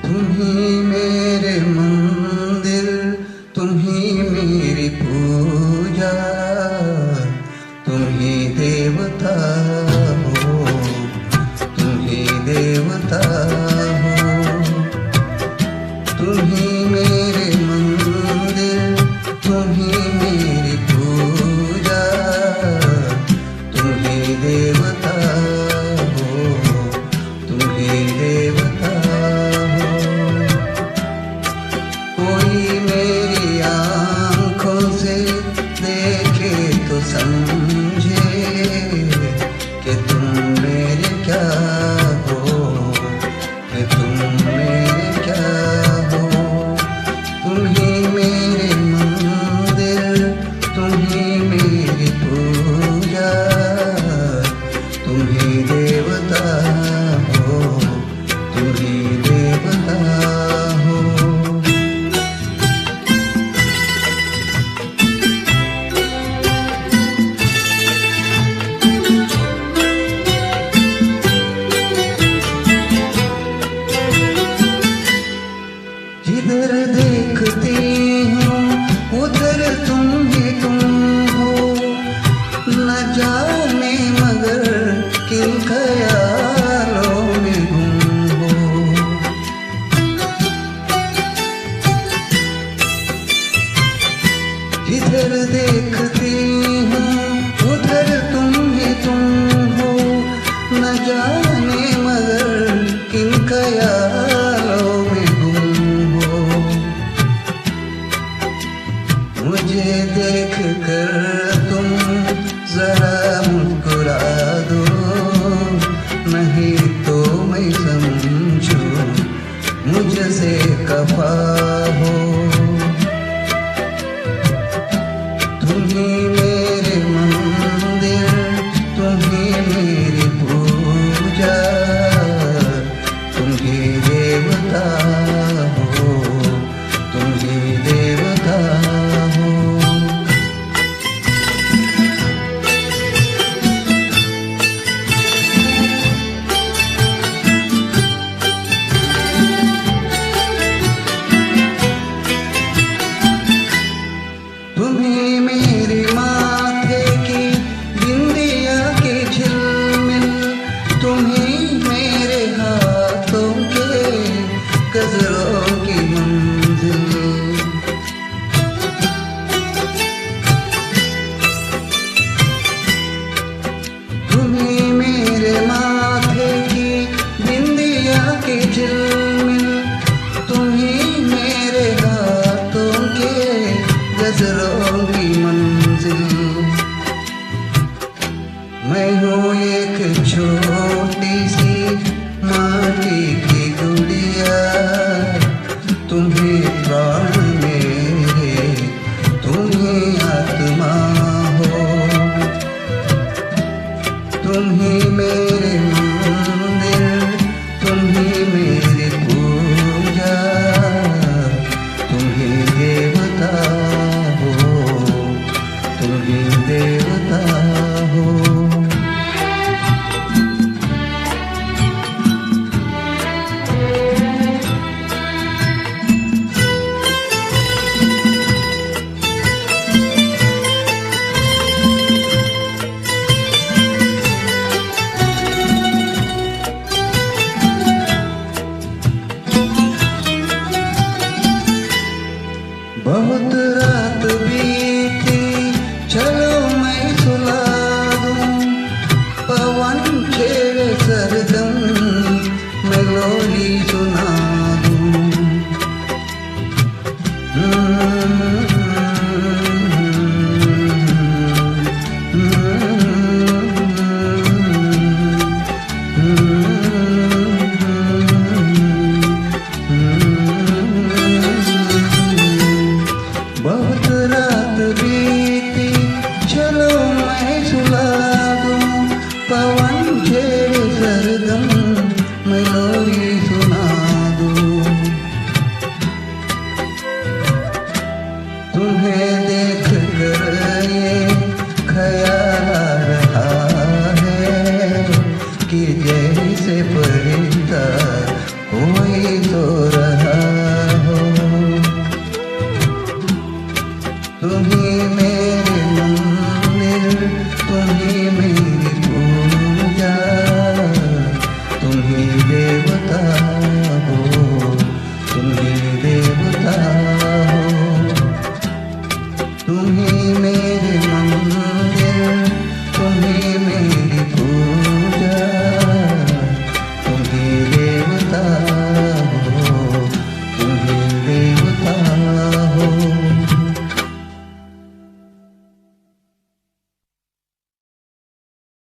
तुम ही मेरे मंदिर, तुम ही मेरी पूजा, तुम ही देवता हो, तुम ही देवता हो। तुम ही मेरे मंदिर, तुम ही मेरी पूजा, तुम ही देवता हो, तुम ही देवता हो। कोई मेरी आँखों से देखे तो समझे कि तुम मेरे क्या हो, कि तुम मेरे क्या हो। तुम ही मेरे मंदिर, तुम ही मेरी पूजा, तुम ही देवता हो, तुम ही देवता हो। जिधर देखती हूँ उधर तुम ही तुम हो, न जाने मगर किन ख्यालों में गुम हो। जिधर देखती हूँ उधर तुम ही तुम हो, न जाने मगर किन ख्यालों में गुम हो। मुझे देख कर तुम जरा मुस्कुरा दो, नहीं तो मैं समझूं मुझसे खफा हो। तुम ही मेरे मंदिर, तुम ही मेरी पूजा, तुम ही देवता हो, तुम ही देवता हो। तुम ही मेरी माथे की बिंदिया की झिलमिल, तुम ही मेरे हाथों के गजरों की मंजिल। तुम ही मेरे माथे की बिंदिया की झिलमिल, तुम ही मेरे हाथों के गजरों की मंजिल। मैं हूँ एक छोटी सी माटी की गुड़िया, तुम ही प्राण मेरे, तुम ही आत्मा हो। तुम ही मेरे मंदिर, तुम ही मेरी पूजा, तुम ही देवता हो, तुम ही देवता हो। बहुत रात बीती, चलो मैं सुला दूं, पवन छेड़े सरगम मैं लोरी सुना दूं। बहुत रात बीती, चलो मैं सुला दूं, पवन छेड़े सरगम मैं लोरी सुना दूं। तुम्हें देख कर ये ख्याल आ रहा है कि जैसे परिंदा वही तो रहा